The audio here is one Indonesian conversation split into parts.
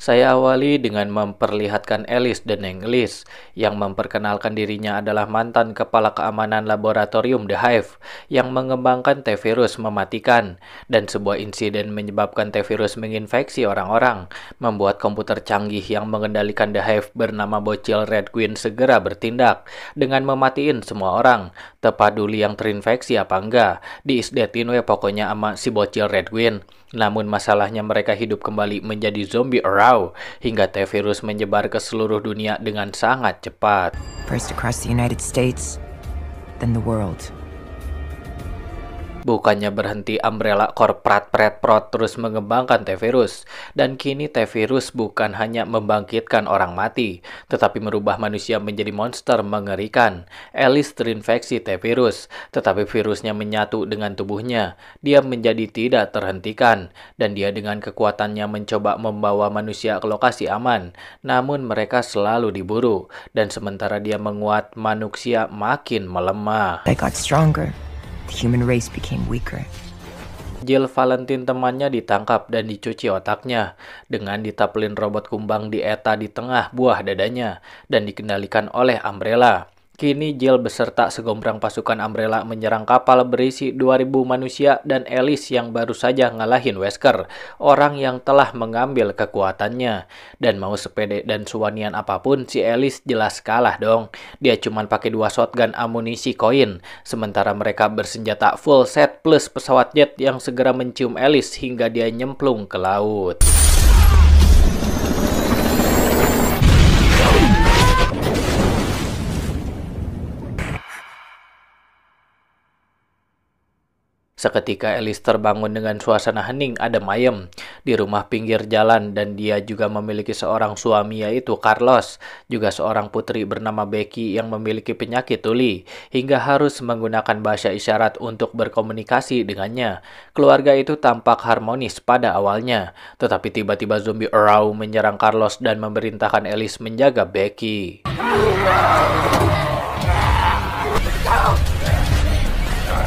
Saya awali dengan memperlihatkan Alice dan English, yang memperkenalkan dirinya adalah mantan kepala keamanan laboratorium The Hive yang mengembangkan T-virus mematikan, dan sebuah insiden menyebabkan T-virus menginfeksi orang-orang, membuat komputer canggih yang mengendalikan The Hive bernama bocil Red Queen segera bertindak dengan mematiin semua orang, tepeduli yang terinfeksi apa enggak, diisdetin we pokoknya ama si bocil Red Queen. Namun masalahnya mereka hidup kembali menjadi zombie raw hingga T-virus menyebar ke seluruh dunia dengan sangat cepat. First across the United States, then the world. Bukannya berhenti, Umbrella Corp prat-pret-prot terus mengembangkan T-virus. Dan kini T-virus bukan hanya membangkitkan orang mati, tetapi merubah manusia menjadi monster mengerikan. Alice terinfeksi T-virus, tetapi virusnya menyatu dengan tubuhnya. Dia menjadi tidak terhentikan, dan dia dengan kekuatannya mencoba membawa manusia ke lokasi aman. Namun mereka selalu diburu, dan sementara dia menguat, manusia makin melemah. They got stronger. The human race became weaker. Jill Valentine temannya ditangkap dan dicuci otaknya dengan ditapelin robot kumbang di ETA di tengah buah dadanya dan dikendalikan oleh Umbrella. Kini Jill beserta segombrang pasukan Umbrella menyerang kapal berisi 2000 manusia dan Alice yang baru saja ngalahin Wesker, orang yang telah mengambil kekuatannya. Dan mau sepede dan suwanian apapun, si Alice jelas kalah dong. Dia cuma pakai 2 shotgun amunisi koin, sementara mereka bersenjata full set plus pesawat jet yang segera mencium Alice hingga dia nyemplung ke laut. Seketika Alice terbangun dengan suasana hening adem ayem di rumah pinggir jalan, dan dia juga memiliki seorang suami yaitu Carlos, juga seorang putri bernama Becky yang memiliki penyakit tuli hingga harus menggunakan bahasa isyarat untuk berkomunikasi dengannya. Keluarga itu tampak harmonis pada awalnya, tetapi tiba-tiba zombie raw menyerang Carlos dan memerintahkan Alice menjaga Becky.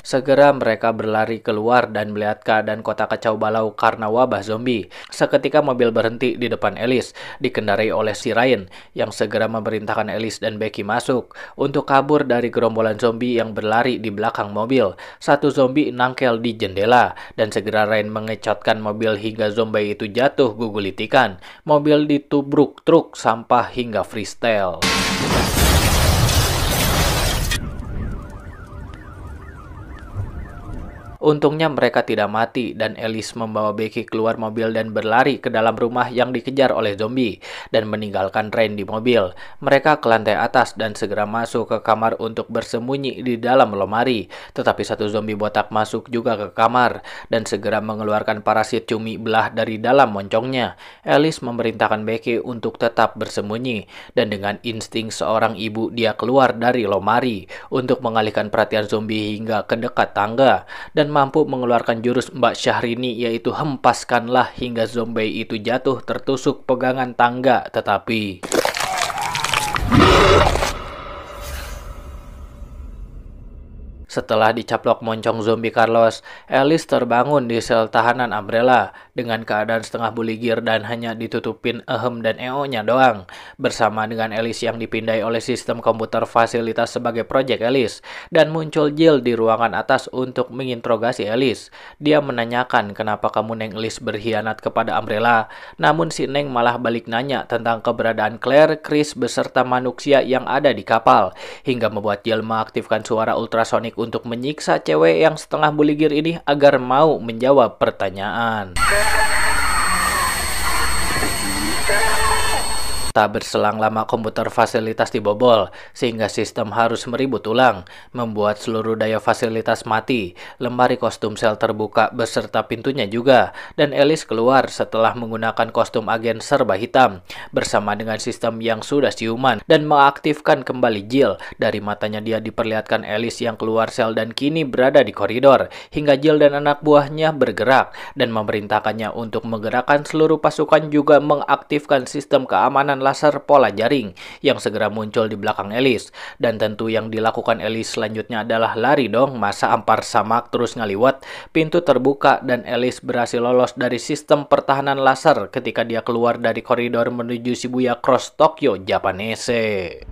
Segera mereka berlari keluar dan melihat keadaan kota kacau balau karena wabah zombie. Seketika mobil berhenti di depan Alice, dikendarai oleh si Ryan yang segera memerintahkan Alice dan Becky masuk untuk kabur dari gerombolan zombie yang berlari di belakang mobil. Satu zombie nangkel di jendela dan segera Ryan mengecotkan mobil hingga zombie itu jatuh gugulitikan. Mobil ditubruk truk sampah hingga freestyle. Untungnya mereka tidak mati dan Alice membawa Becky keluar mobil dan berlari ke dalam rumah yang dikejar oleh zombie dan meninggalkan Rain di mobil. Mereka ke lantai atas dan segera masuk ke kamar untuk bersembunyi di dalam lemari. Tetapi satu zombie botak masuk juga ke kamar dan segera mengeluarkan parasit cumi belah dari dalam moncongnya. Alice memerintahkan Becky untuk tetap bersembunyi dan dengan insting seorang ibu dia keluar dari lemari untuk mengalihkan perhatian zombie hingga ke dekat tangga dan mampu mengeluarkan jurus Mbak Syahrini, yaitu hempaskanlah hingga zombie itu jatuh tertusuk pegangan tangga. Tetapi setelah dicaplok moncong zombie Carlos, Alice terbangun di sel tahanan Umbrella dengan keadaan setengah buligir dan hanya ditutupin ehem dan eo-nya doang. Bersama dengan Alice yang dipindai oleh sistem komputer fasilitas sebagai Project Alice, dan muncul Jill di ruangan atas untuk menginterogasi Alice. Dia menanyakan kenapa kamu Neng Alice berkhianat kepada Umbrella, namun si Neng malah balik nanya tentang keberadaan Claire, Chris beserta manusia yang ada di kapal, hingga membuat Jill mengaktifkan suara ultrasonik untuk menyiksa cewek yang setengah buligir ini agar mau menjawab pertanyaan. Tak berselang lama komputer fasilitas dibobol, sehingga sistem harus meribut ulang, membuat seluruh daya fasilitas mati. Lemari kostum sel terbuka beserta pintunya juga, dan Alice keluar setelah menggunakan kostum agen serba hitam, bersama dengan sistem yang sudah siuman, dan mengaktifkan kembali Jill. Dari matanya dia diperlihatkan Alice yang keluar sel dan kini berada di koridor, hingga Jill dan anak buahnya bergerak, dan memerintahkannya untuk menggerakkan seluruh pasukan juga mengaktifkan sistem keamanan laser pola jaring yang segera muncul di belakang Alice. Dan tentu yang dilakukan Alice selanjutnya adalah lari dong, masa ampar samak terus ngaliwat. Pintu terbuka dan Alice berhasil lolos dari sistem pertahanan laser ketika dia keluar dari koridor menuju Shibuya Cross Tokyo, Japanese.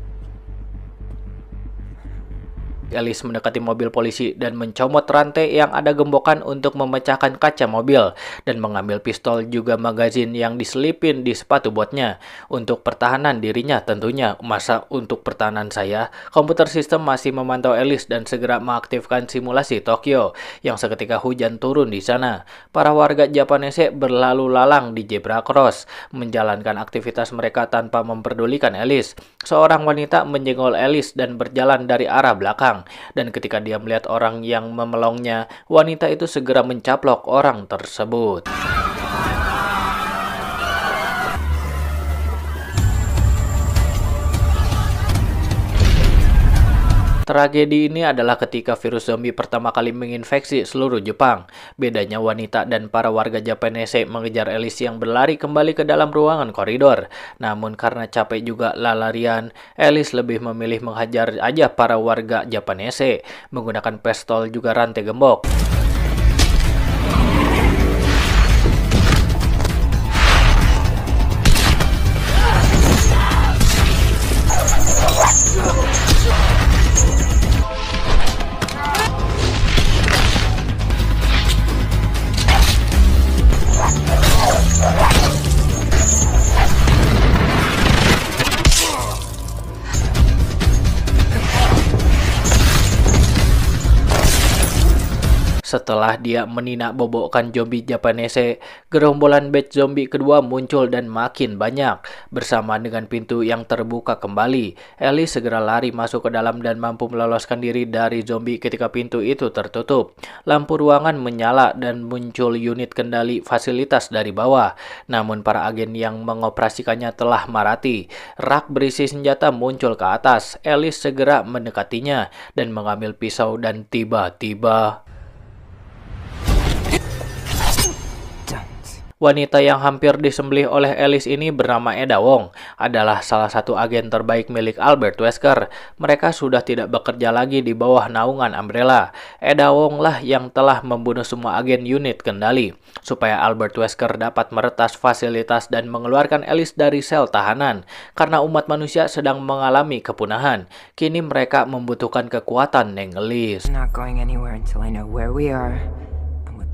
Alice mendekati mobil polisi dan mencomot rantai yang ada gembokan untuk memecahkan kaca mobil dan mengambil pistol juga magazin yang diselipin di sepatu botnya. Untuk pertahanan dirinya tentunya, masa untuk pertahanan saya? Komputer sistem masih memantau Alice dan segera mengaktifkan simulasi Tokyo yang seketika hujan turun di sana. Para warga Japanese berlalu lalang di zebra cross, menjalankan aktivitas mereka tanpa memperdulikan Alice. Seorang wanita menyenggol Alice dan berjalan dari arah belakang. Dan ketika dia melihat orang yang memelongnya, wanita itu segera mencaplok orang tersebut. Tragedi ini adalah ketika virus zombie pertama kali menginfeksi seluruh Jepang. Bedanya wanita dan para warga Japanese mengejar Alice yang berlari kembali ke dalam ruangan koridor. Namun karena capek juga larian, Alice lebih memilih menghajar aja para warga Japanese menggunakan pistol juga rantai gembok. Setelah dia meninakbobokkan zombie Japanese, gerombolan batch zombie kedua muncul dan makin banyak. Bersama dengan pintu yang terbuka kembali, Alice segera lari masuk ke dalam dan mampu meloloskan diri dari zombie ketika pintu itu tertutup. Lampu ruangan menyala dan muncul unit kendali fasilitas dari bawah. Namun para agen yang mengoperasikannya telah marati. Rak berisi senjata muncul ke atas. Alice segera mendekatinya dan mengambil pisau dan tiba-tiba wanita yang hampir disembelih oleh Alice ini bernama Eda Wong, adalah salah satu agen terbaik milik Albert Wesker. Mereka sudah tidak bekerja lagi di bawah naungan Umbrella. Eda Wong lah yang telah membunuh semua agen unit kendali, supaya Albert Wesker dapat meretas fasilitas dan mengeluarkan Alice dari sel tahanan. Karena umat manusia sedang mengalami kepunahan, kini mereka membutuhkan kekuatan Neng Alice. I'm not going anywhere until I know where we are.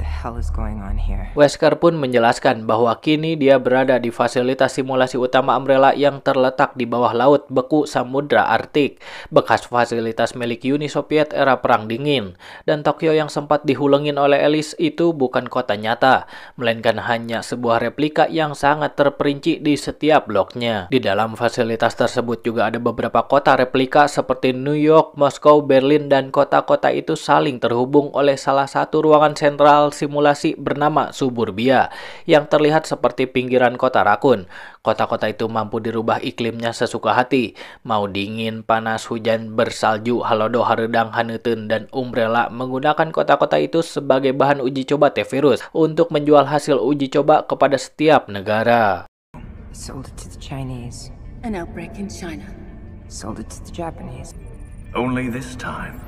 The hell is going on here? Wesker pun menjelaskan bahwa kini dia berada di fasilitas simulasi utama Umbrella yang terletak di bawah laut beku Samudra Arktik, bekas fasilitas milik Uni Soviet era Perang Dingin. Dan Tokyo yang sempat dihulengin oleh Alice itu bukan kota nyata, melainkan hanya sebuah replika yang sangat terperinci di setiap bloknya. Di dalam fasilitas tersebut juga ada beberapa kota replika seperti New York, Moskow, Berlin, dan kota-kota itu saling terhubung oleh salah satu ruangan sentral simulasi bernama Suburbia yang terlihat seperti pinggiran kota Rakun. Kota-kota itu mampu dirubah iklimnya sesuka hati, mau dingin, panas, hujan, bersalju, halodo, haredang, haneuteun, dan Umbrella menggunakan kota-kota itu sebagai bahan uji coba T-Virus untuk menjual hasil uji coba kepada setiap negara. Sold it to the Chinese. An outbreak in China. Sold it to the Japanese. Only this time,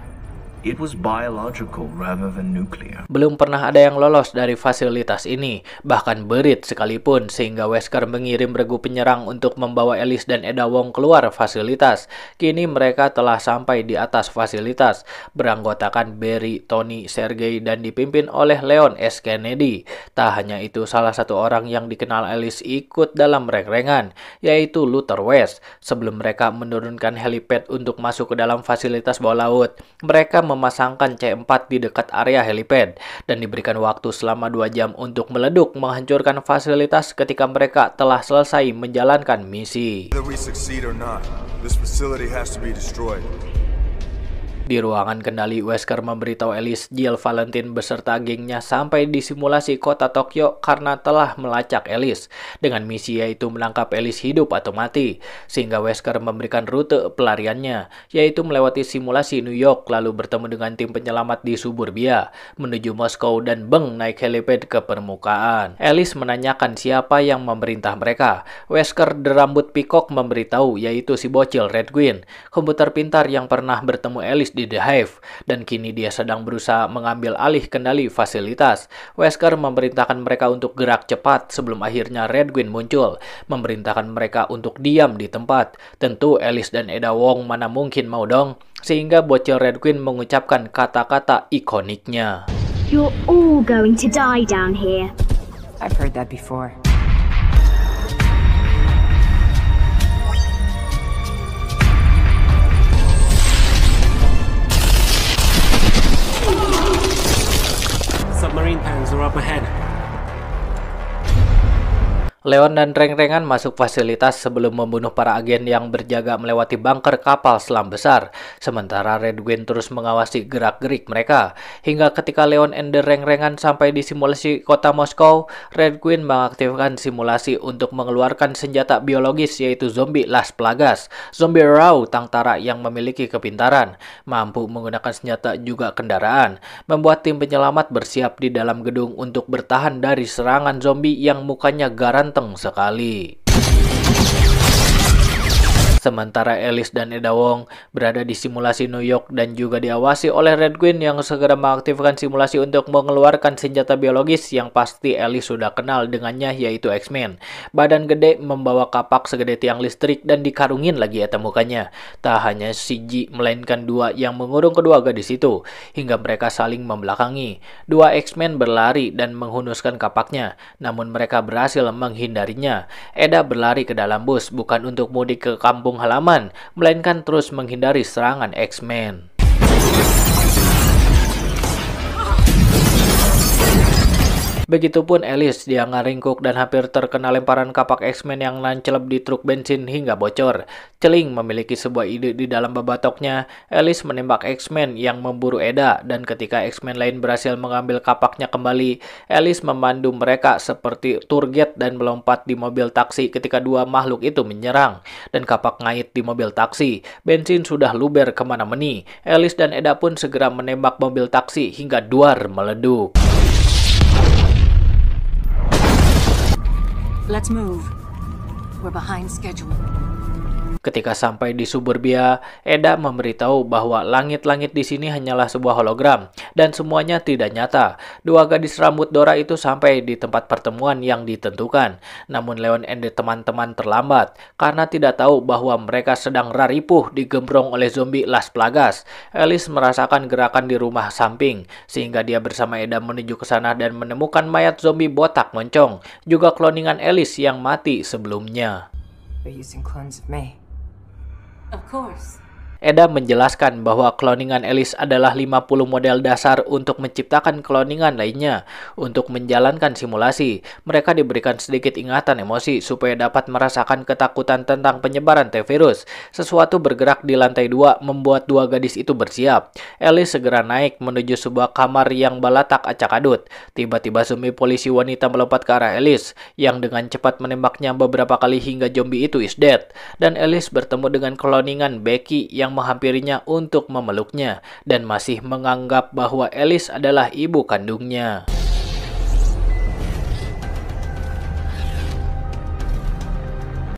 it was biological rather than nuclear. Belum pernah ada yang lolos dari fasilitas ini, bahkan Berit sekalipun, sehingga Wesker mengirim regu penyerang untuk membawa Alice dan Eda Wong keluar fasilitas. Kini mereka telah sampai di atas fasilitas, beranggotakan Barry, Tony, Sergei, dan dipimpin oleh Leon S. Kennedy. Tak hanya itu, salah satu orang yang dikenal Alice ikut dalam reng-rengan, yaitu Luther West. Sebelum mereka menurunkan helipad untuk masuk ke dalam fasilitas bawah laut, mereka memasangkan C4 di dekat area helipad dan diberikan waktu selama 2 jam untuk meleduk menghancurkan fasilitas ketika mereka telah selesai menjalankan misi. Whether we succeed or not, this facility has to be destroyed. Di ruangan kendali, Wesker memberitahu Alice Jill Valentine beserta gengnya sampai di simulasi kota Tokyo karena telah melacak Alice, dengan misi yaitu menangkap Alice hidup atau mati, sehingga Wesker memberikan rute pelariannya, yaitu melewati simulasi New York lalu bertemu dengan tim penyelamat di suburbia, menuju Moskow dan naik helipad ke permukaan. Alice menanyakan siapa yang memerintah mereka. Wesker berambut pikok memberitahu yaitu si bocil Red Guin, komputer pintar yang pernah bertemu Alice di The Hive, dan kini dia sedang berusaha mengambil alih kendali fasilitas. Wesker memerintahkan mereka untuk gerak cepat sebelum akhirnya Red Guin muncul, memerintahkan mereka untuk diam di tempat. Tentu Alice dan Eda Wong mana mungkin mau dong, sehingga bocil Red Guin mengucapkan kata-kata ikoniknya. You're all going to die down here. I've heard that before. Submarine pans are up ahead. Leon dan Reng-Rengan masuk fasilitas sebelum membunuh para agen yang berjaga melewati bunker kapal selam besar, sementara Red Guin terus mengawasi gerak-gerik mereka. Hingga ketika Leon and Reng-Rengan sampai di simulasi kota Moskow, Red Guin mengaktifkan simulasi untuk mengeluarkan senjata biologis yaitu zombie Las Plagas, zombie raw tangtara yang memiliki kepintaran, mampu menggunakan senjata juga kendaraan, membuat tim penyelamat bersiap di dalam gedung untuk bertahan dari serangan zombie yang mukanya ganteng sekali. Sementara Alice dan Eda Wong berada di simulasi New York dan juga diawasi oleh Red Guin yang segera mengaktifkan simulasi untuk mengeluarkan senjata biologis yang pasti Alice sudah kenal dengannya yaitu X-Men. Badan gede membawa kapak segede tiang listrik dan dikarungin lagi eta mukanya. Tak hanya CG melainkan dua yang mengurung kedua gadis itu hingga mereka saling membelakangi. Dua X-Men berlari dan menghunuskan kapaknya, namun mereka berhasil menghindarinya. Eda berlari ke dalam bus bukan untuk mudik ke kampung halaman, melainkan terus menghindari serangan X-Men. Begitupun Alice, dia ngaringkuk dan hampir terkena lemparan kapak X-Men yang nancelep di truk bensin hingga bocor. Celing memiliki sebuah ide di dalam babatoknya. Alice menembak X-Men yang memburu Eda, dan ketika X-Men lain berhasil mengambil kapaknya kembali, Alice memandu mereka seperti target dan melompat di mobil taksi ketika dua makhluk itu menyerang. Dan kapak ngait di mobil taksi, bensin sudah luber kemana-meni. Alice dan Eda pun segera menembak mobil taksi hingga duar meleduk. Let's move. We're behind schedule. Ketika sampai di suburbia, Eda memberitahu bahwa langit-langit di sini hanyalah sebuah hologram dan semuanya tidak nyata. Dua gadis rambut Dora itu sampai di tempat pertemuan yang ditentukan. Namun Leon and teman-teman terlambat karena tidak tahu bahwa mereka sedang raripuh digembrong oleh zombie Las Plagas. Alice merasakan gerakan di rumah samping sehingga dia bersama Eda menuju ke sana dan menemukan mayat zombie botak moncong, juga kloningan Alice yang mati sebelumnya. They're using clones of me. Of course. Eda menjelaskan bahwa kloningan Alice adalah 50 model dasar untuk menciptakan kloningan lainnya. Untuk menjalankan simulasi, mereka diberikan sedikit ingatan emosi supaya dapat merasakan ketakutan tentang penyebaran T-virus. Sesuatu bergerak di lantai 2 membuat dua gadis itu bersiap. Alice segera naik menuju sebuah kamar yang balatak acak-adut. Tiba-tiba zombie polisi wanita melompat ke arah Alice, yang dengan cepat menembaknya beberapa kali hingga zombie itu is dead. Dan Alice bertemu dengan kloningan Becky yang menghampirinya untuk memeluknya dan masih menganggap bahwa Alice adalah ibu kandungnya.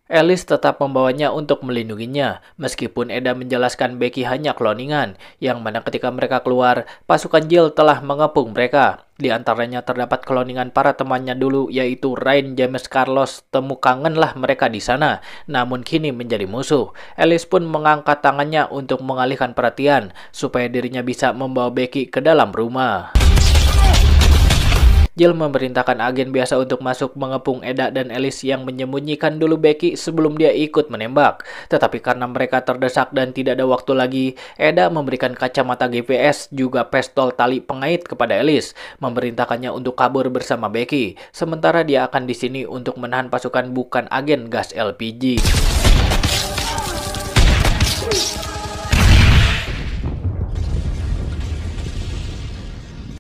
Alice tetap membawanya untuk melindunginya, meskipun Eda menjelaskan Becky hanya kloningan, yang mana ketika mereka keluar, pasukan Jill telah mengepung mereka. Di antaranya terdapat kloningan para temannya dulu, yaitu Rain, James, Carlos. Temu kangenlah mereka di sana, namun kini menjadi musuh. Alice pun mengangkat tangannya untuk mengalihkan perhatian, supaya dirinya bisa membawa Becky ke dalam rumah. Jill memerintahkan agen biasa untuk masuk mengepung Eda dan Alice yang menyembunyikan dulu Becky sebelum dia ikut menembak. Tetapi karena mereka terdesak dan tidak ada waktu lagi, Eda memberikan kacamata GPS juga pistol tali pengait kepada Alice, memerintahkannya untuk kabur bersama Becky. Sementara dia akan di sini untuk menahan pasukan bukan agen gas LPG.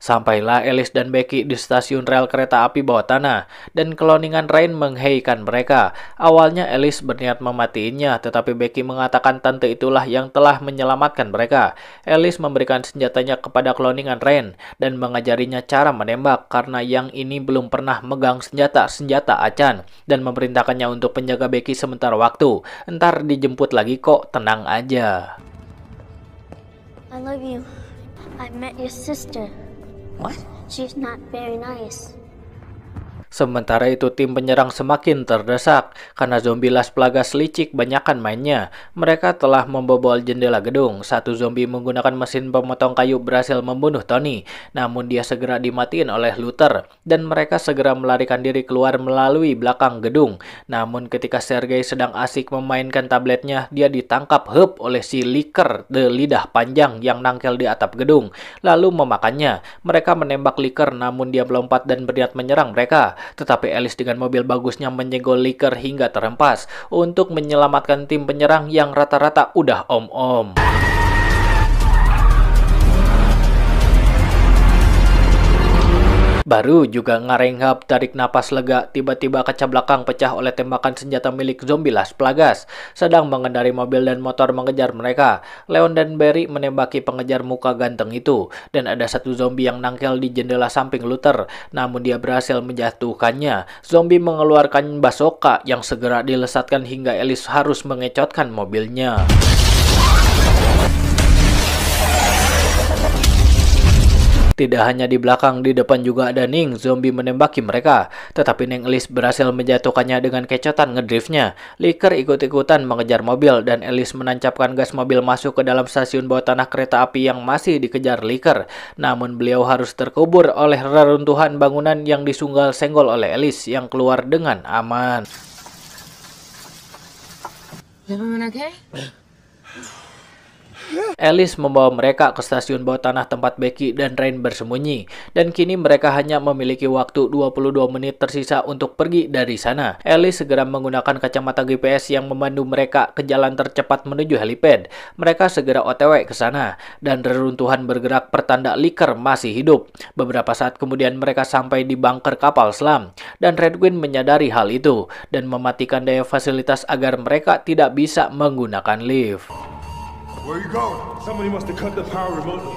Sampailah Alice dan Becky di stasiun rel kereta api bawah tanah, dan keloningan Rain mengheikan mereka. Awalnya Alice berniat mematiinya, tetapi Becky mengatakan tante itulah yang telah menyelamatkan mereka. Alice memberikan senjatanya kepada keloningan Rain dan mengajarinya cara menembak karena yang ini belum pernah megang senjata acan, dan memerintahkannya untuk penjaga Becky sementara waktu. Entar dijemput lagi kok, tenang aja. I love you. I met your sister. What? She's not very nice. Sementara itu tim penyerang semakin terdesak karena zombie Las Plagas licik banyakan mainnya. Mereka telah membobol jendela gedung. Satu zombie menggunakan mesin pemotong kayu berhasil membunuh Tony, namun dia segera dimatiin oleh Luther dan mereka segera melarikan diri keluar melalui belakang gedung. Namun ketika Sergei sedang asik memainkan tabletnya, dia ditangkap oleh si Licker, the lidah panjang yang nangkel di atap gedung, lalu memakannya. Mereka menembak Licker namun dia melompat dan berniat menyerang mereka. Tetapi Alice dengan mobil bagusnya menyenggol Licker hingga terhempas untuk menyelamatkan tim penyerang yang rata-rata udah om-om. Baru juga ngarenghap tarik napas lega, tiba-tiba kaca belakang pecah oleh tembakan senjata milik zombie Las Plagas. Sedang mengendari mobil dan motor mengejar mereka, Leon dan Barry menembaki pengejar muka ganteng itu, dan ada satu zombie yang nangkel di jendela samping Luther, namun dia berhasil menjatuhkannya. Zombie mengeluarkan basoka yang segera dilesatkan hingga Alice harus mengecotkan mobilnya. Tidak hanya di belakang, di depan juga ada Ning. Zombie menembaki mereka, tetapi Ning Alice berhasil menjatuhkannya dengan kecotan ngedriftnya. Licker ikut-ikutan mengejar mobil, dan Alice menancapkan gas mobil masuk ke dalam stasiun bawah tanah kereta api yang masih dikejar Licker. Namun beliau harus terkubur oleh reruntuhan bangunan yang disunggal senggol oleh Alice yang keluar dengan aman. Everyone okay? Alice membawa mereka ke stasiun bawah tanah tempat Becky dan Rain bersembunyi, dan kini mereka hanya memiliki waktu 22 menit tersisa untuk pergi dari sana. Alice segera menggunakan kacamata GPS yang memandu mereka ke jalan tercepat menuju helipad. Mereka segera OTW ke sana, dan reruntuhan bergerak pertanda Licker masih hidup. Beberapa saat kemudian mereka sampai di bunker kapal selam, dan Redwin menyadari hal itu dan mematikan daya fasilitas agar mereka tidak bisa menggunakan lift. Where you going? Somebody must have cut the power remotely.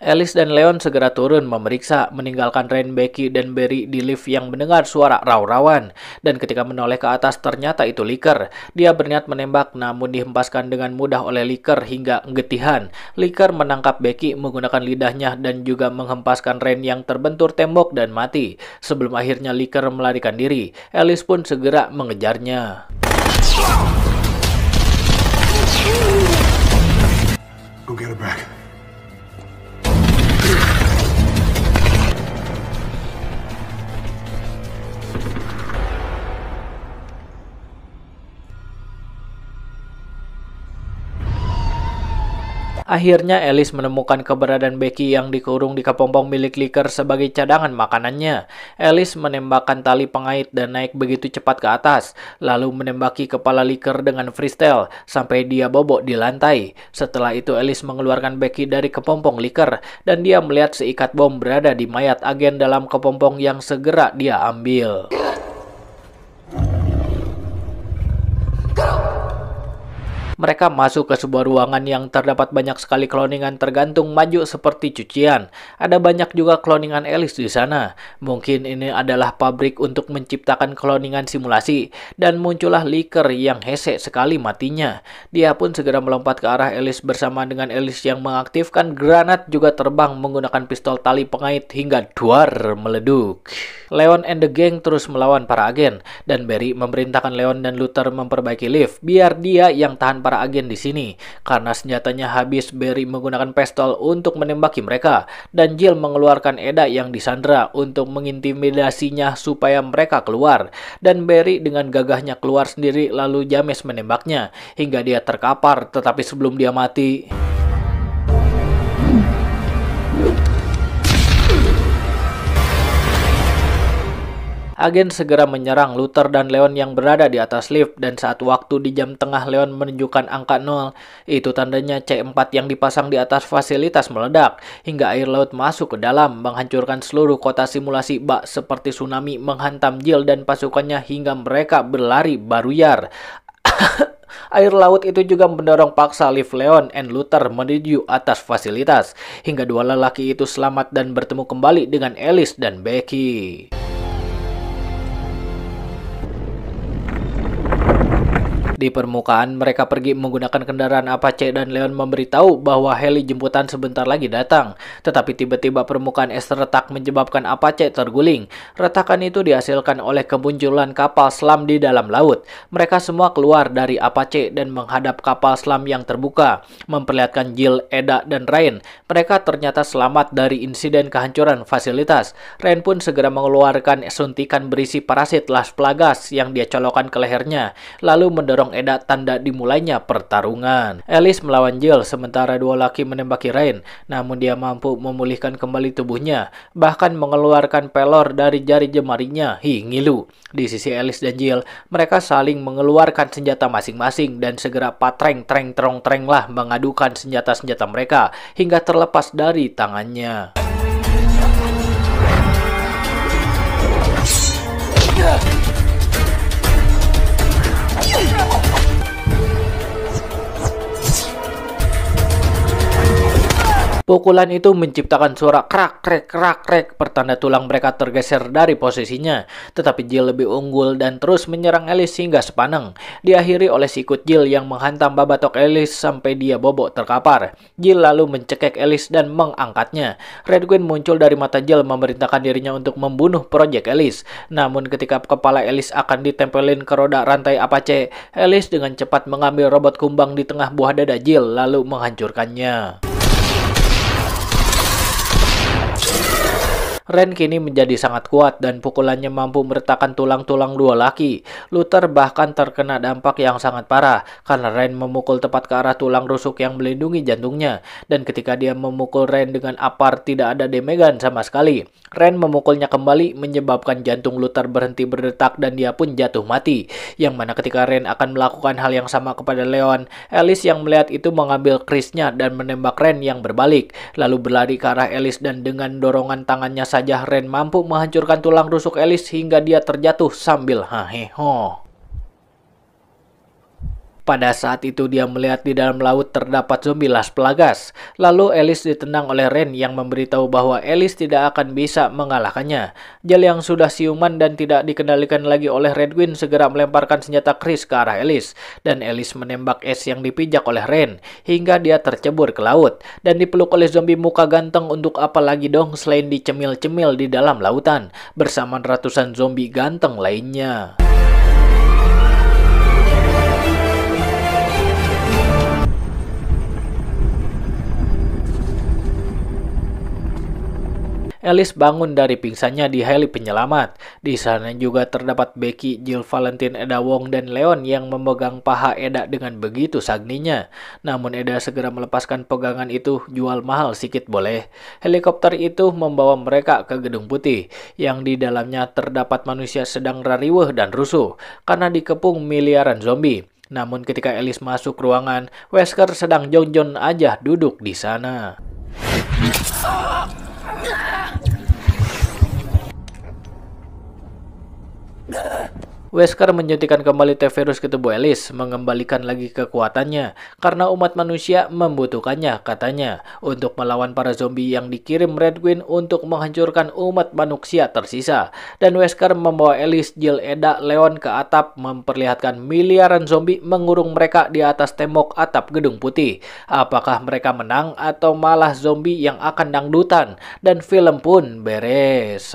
Alice dan Leon segera turun memeriksa, meninggalkan Rain, Becky, dan Barry di lift yang mendengar suara raw-rawan. Dan ketika menoleh ke atas, ternyata itu Licker. Dia berniat menembak, namun dihempaskan dengan mudah oleh Licker hingga getihan. Licker menangkap Becky menggunakan lidahnya dan juga menghempaskan Rain yang terbentur tembok dan mati. Sebelum akhirnya Licker melarikan diri, Alice pun segera mengejarnya. Go get her back. Akhirnya Alice menemukan keberadaan Becky yang dikurung di kepompong milik Licker sebagai cadangan makanannya. Alice menembakkan tali pengait dan naik begitu cepat ke atas, lalu menembaki kepala Licker dengan freestyle sampai dia bobok di lantai. Setelah itu Alice mengeluarkan Becky dari kepompong Licker, dan dia melihat seikat bom berada di mayat agen dalam kepompong yang segera dia ambil. Mereka masuk ke sebuah ruangan yang terdapat banyak sekali kloningan tergantung maju seperti cucian. Ada banyak juga kloningan Alice di sana. Mungkin ini adalah pabrik untuk menciptakan kloningan simulasi. Dan muncullah Licker yang hese sekali matinya. Dia pun segera melompat ke arah Alice bersama dengan Alice yang mengaktifkan granat juga terbang menggunakan pistol tali pengait hingga duar meleduk. Leon and the gang terus melawan para agen, dan Barry memerintahkan Leon dan Luther memperbaiki lift biar dia yang tahan para agen di sini. Karena senjatanya habis, Barry menggunakan pistol untuk menembaki mereka, dan Jill mengeluarkan Eda yang disandra untuk mengintimidasinya supaya mereka keluar. Dan Barry dengan gagahnya keluar sendiri, lalu James menembaknya hingga dia terkapar, tetapi sebelum dia mati, Agen segera menyerang Luther dan Leon yang berada di atas lift, dan saat waktu di jam tengah Leon menunjukkan angka 0, itu tandanya C4 yang dipasang di atas fasilitas meledak hingga air laut masuk ke dalam, menghancurkan seluruh kota simulasi bak seperti tsunami menghantam Jill dan pasukannya hingga mereka berlari baruyar. Air laut itu juga mendorong paksa lift Leon and Luther menuju atas fasilitas hingga dua lelaki itu selamat dan bertemu kembali dengan Alice dan Becky. Di permukaan, mereka pergi menggunakan kendaraan Apache dan Leon memberitahu bahwa heli jemputan sebentar lagi datang. Tetapi tiba-tiba permukaan es retak menyebabkan Apache terguling. Retakan itu dihasilkan oleh kemunculan kapal selam di dalam laut. Mereka semua keluar dari Apache dan menghadap kapal selam yang terbuka, memperlihatkan Jill, Eda, dan Ryan. Mereka ternyata selamat dari insiden kehancuran fasilitas. Ryan pun segera mengeluarkan suntikan berisi parasit Las Plagas yang dia colokkan ke lehernya, lalu mendorong Eda tanda dimulainya pertarungan. Alice melawan Jill, sementara dua laki menembaki Ryan, namun dia mampu memulihkan kembali tubuhnya, bahkan mengeluarkan pelor dari jari jemarinya. Ngilu. Di sisi Alice dan Jill, mereka saling mengeluarkan senjata masing-masing dan segera patreng lah mengadukan senjata-senjata mereka hingga terlepas dari tangannya. Pukulan itu menciptakan suara krak krek, pertanda tulang mereka tergeser dari posisinya. Tetapi Jill lebih unggul dan terus menyerang Alice hingga sepaneng. Diakhiri oleh sikut Jill yang menghantam babatok Alice sampai dia bobok terkapar. Jill lalu mencekek Alice dan mengangkatnya. Red Queen muncul dari mata Jill memerintahkan dirinya untuk membunuh Project Alice. Namun ketika kepala Alice akan ditempelin ke roda rantai Apache, Alice dengan cepat mengambil robot kumbang di tengah buah dada Jill lalu menghancurkannya. Ren kini menjadi sangat kuat dan pukulannya mampu meretakkan tulang-tulang dua laki. Luther bahkan terkena dampak yang sangat parah karena Ren memukul tepat ke arah tulang rusuk yang melindungi jantungnya. Dan ketika dia memukul Ren dengan apar, tidak ada demegan sama sekali. Ren memukulnya kembali menyebabkan jantung Luther berhenti berdetak dan dia pun jatuh mati. Yang mana ketika Ren akan melakukan hal yang sama kepada Leon, Alice yang melihat itu mengambil krisnya dan menembak Ren yang berbalik, lalu berlari ke arah Alice dan dengan dorongan tangannya saja Ren mampu menghancurkan tulang rusuk Alice hingga dia terjatuh sambil haheho. Pada saat itu dia melihat di dalam laut terdapat zombie Las Plagas. Lalu Alice ditendang oleh Ren yang memberitahu bahwa Alice tidak akan bisa mengalahkannya. Jill yang sudah siuman dan tidak dikendalikan lagi oleh Red Queen segera melemparkan senjata Chris ke arah Alice. Dan Alice menembak es yang dipijak oleh Ren hingga dia tercebur ke laut. Dan dipeluk oleh zombie muka ganteng untuk apa lagi dong selain dicemil-cemil di dalam lautan bersama ratusan zombie ganteng lainnya. Alice bangun dari pingsannya di heli penyelamat. Di sana juga terdapat Becky, Jill, Valentine, Eda Wong, dan Leon yang memegang paha Eda dengan begitu sagninya. Namun Eda segera melepaskan pegangan itu, jual mahal sikit boleh. Helikopter itu membawa mereka ke Gedung Putih, yang di dalamnya terdapat manusia sedang rariweh dan rusuh, karena dikepung miliaran zombie. Namun ketika Alice masuk ruangan, Wesker sedang jonjon aja duduk di sana. Wesker menyuntikkan kembali T-Virus ke tubuh Alice, mengembalikan lagi kekuatannya, karena umat manusia membutuhkannya, katanya, untuk melawan para zombie yang dikirim Red Queen untuk menghancurkan umat manusia tersisa. Dan Wesker membawa Alice, Jill, Eda, Leon ke atap, memperlihatkan miliaran zombie mengurung mereka di atas tembok atap Gedung Putih. Apakah mereka menang atau malah zombie yang akan dangdutan? Dan film pun beres.